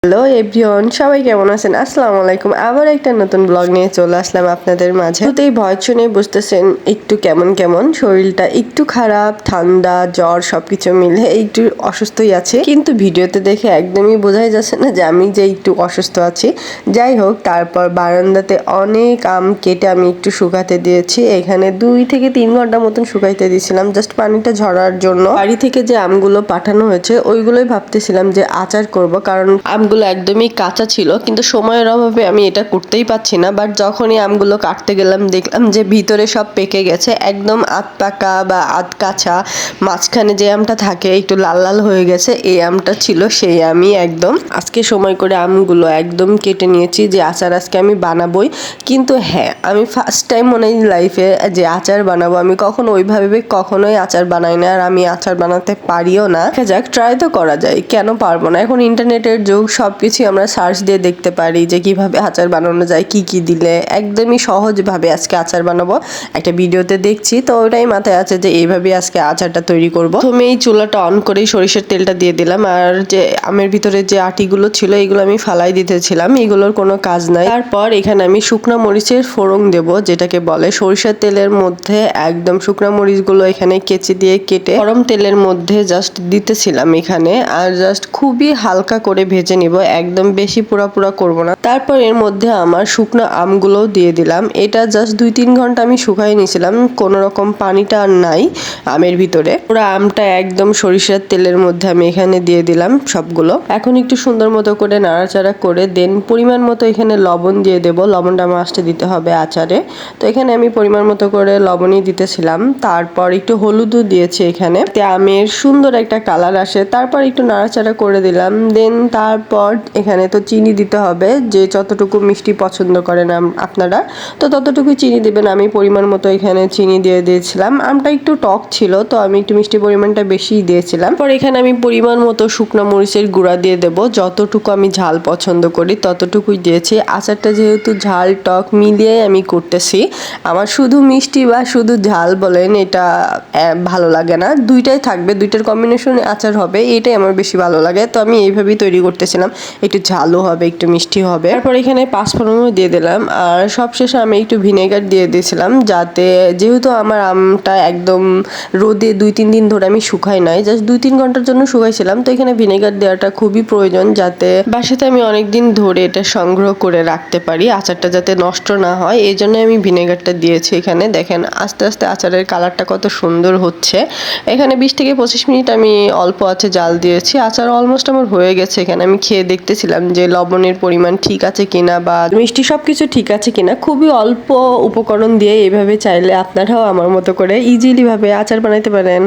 Hello everyone, সবাই কেমন আছেন? আসসালামু আলাইকুম। আবার একটা নতুন ব্লগ নিয়ে চলে আসলাম আপনাদের মাঝে। তো এই ভয়েস শুনে বুঝতেছেন একটু কেমন কেমন, শরীরটা একটু খারাপ, ঠান্ডা জ্বর সবকিছু মিলে একটু অসুস্থই আছে, কিন্তু ভিডিওতে দেখে একদমই বোঝাই যাচ্ছে না যে আমি যে একটু অসুস্থ আছি। যাই হোক, তারপর বারান্দাতে অনেক আম কেটে আমি একটু শুকাতে দিয়েছি। এখানে 2 থেকে 3 ঘন্টা মতন শুকাইতে দিয়েছিলাম, জাস্ট পানিটা ঝরার জন্য। বাড়ি থেকে যে আমগুলো পাঠানো হয়েছে ওইগুলোই ভাবতেছিলাম যে আচার করব, কারণ আমগুলো একদমই কাঁচা ছিল, কিন্তু সময়ের অভাবে আমি এটা করতেই পারছি না। বাট যখনই আমগুলো কাটতে গেলাম দেখলাম যে ভিতরে সব পেকে গেছে, একদম আধ পাকা বা আধ কাঁচা, মাঝখানে যে আমটা থাকে একটু লাল লাল হয়ে গেছে, এই আমটা ছিল সেই আমি একদম আজকে সময় করে আমগুলো একদম কেটে নিয়েছি যে আচার আজকে আমি বানাবোই। কিন্তু হ্যাঁ, আমি ফার্স্ট টাইম মনে হয় লাইফে যে আচার বানাবো। আমি কখনো ওইভাবে কখনোই আচার বানাই না, আর আমি আচার বানাতে পারিও না। দেখা যাক, ট্রাই তো করা যায়, কেন পারবো না। এখন ইন্টারনেটের যুগ, সবকিছু আমরা সার্চ দিয়ে দেখতে পারি যে কিভাবে আচার বানানো যায়, কি কি দিলে। একদমই সহজভাবে আজকে আচার বানাবো, একটা ভিডিওতে দেখছি তো ওটাই মাথায় আছে যে এইভাবে আজকে আচারটা তৈরি করব। তো আমি এই চুলাটা অন করেই সরিষার তেলটা দিয়ে দিলাম, আর যে আমের ভিতরে যে আটিগুলো ছিল এগুলো আমি ফালাই দিতেছিলাম, এগুলোর কোনো কাজ নাই। তারপর এখানে আমি শুকনো মরিচের ফোড়ন দেব, যেটাকে বলে। সরিষার তেলের মধ্যে একদম শুকনো মরিচগুলো এখানে কেচি দিয়ে কেটে গরম তেলের মধ্যে জাস্ট দিতেছিলাম এখানে, আর জাস্ট খুবই হালকা করে ভেজে নিব, একদম বেশি পুরা পুরা করব না। তারপর এর মধ্যে আমার শুকনো আমগুলোও দিয়ে দিলাম। এটা জাস্ট 2-3 ঘন্টা আমি শুকাই নিয়েছিলাম, কোনো রকম পানিটা আর নাই আমের ভিতরে। পুরো আমটা একদম সরিষার তেলের মধ্যে আমি এখানে দিয়ে দিলাম সবগুলো। এখন একটু সুন্দর মতো করে নাড়াচাড়া করে দেন পরিমাণ মতো এখানে লবণ দিয়ে দেব। লবণটা মাস্টে দিতে হবে আচারে, তো এখানে আমি পরিমাণ মতো করে লবণই দিতেছিলাম। তারপর একটু হলুদও দিয়েছি এখানে, আমের সুন্দর একটা কালার আসে। তারপর একটু নাড়াচাড়া করে দিলাম। দেন তারপর এখানে তো চিনি দিতে হবে, যে যতটুকু মিষ্টি পছন্দ করেন আপনারা, তো ততটুকু চিনি দেবেন। আমি পরিমাণ মতো এখানে চিনি দিয়ে দিয়েছিলাম। আমটা একটু টক ছিল, তো আমি একটু মিষ্টি পরিমাণটা বেশিই দিয়েছিলাম। পর এখানে আমি পরিমাণ মতো শুকনো মরিচের গুঁড়া দিয়ে দেব, যতটুকু আমি ঝাল পছন্দ করি ততটুকুই দিয়েছি। আচারটা যেহেতু ঝাল টক মিলিয়ে আমি করতেছি, আমার শুধু মিষ্টি বা শুধু ঝাল বলেন এটা ভালো লাগে না, দুইটাই থাকবে, দুইটার কম্বিনেশন আচার হবে, এটাই আমার বেশি ভালো লাগে। তো আমি এইভাবেই তৈরি করতেছিলাম, একটু ঝালও হবে একটু মিষ্টি হবে। তারপর এখানে পাঁচফোড়নও দিয়ে দিলাম, আর সবশেষে আমি একটু ভিনেগার দিয়ে দিয়েছিলাম, যাতে যেহেতু আমার আমটা একদম রোদে 2-3 দিন ধরে আমি শুকাই নাই, জাস্ট 2-3 ঘন্টার জন্য শুকাইছিলাম, তো এখানে ভিনেগার দেওয়াটা খুবই প্রয়োজন, যাতে বাসাতে আমি অনেক দিন ধরে এটা সংগ্রহ করে রাখতে পারি, আচারটা যাতে নষ্ট না হয়। এই জন্য আমি ভিনেগারটা দিয়েছি এখানে। দেখেন আস্তে আস্তে আচারের কালারটা কত সুন্দর হচ্ছে। এখানে 20 থেকে 25 মিনিট আমি অল্প আছে জাল দিয়েছি। আচার অলমোস্ট আমার হয়ে গেছে। এখানে আমি খেয়ে দেখতেছিলাম যে লবণের পরিমাণ ঠিক আছে কিনা বা মিষ্টি সবকিছু ঠিক আছে কিনা। খুবই অল্প উপকরণ দিয়ে এইভাবে চাইলে আপনারাও আমার মতো করে ইজিলি ভাবে আচার বানাইতে পারেন।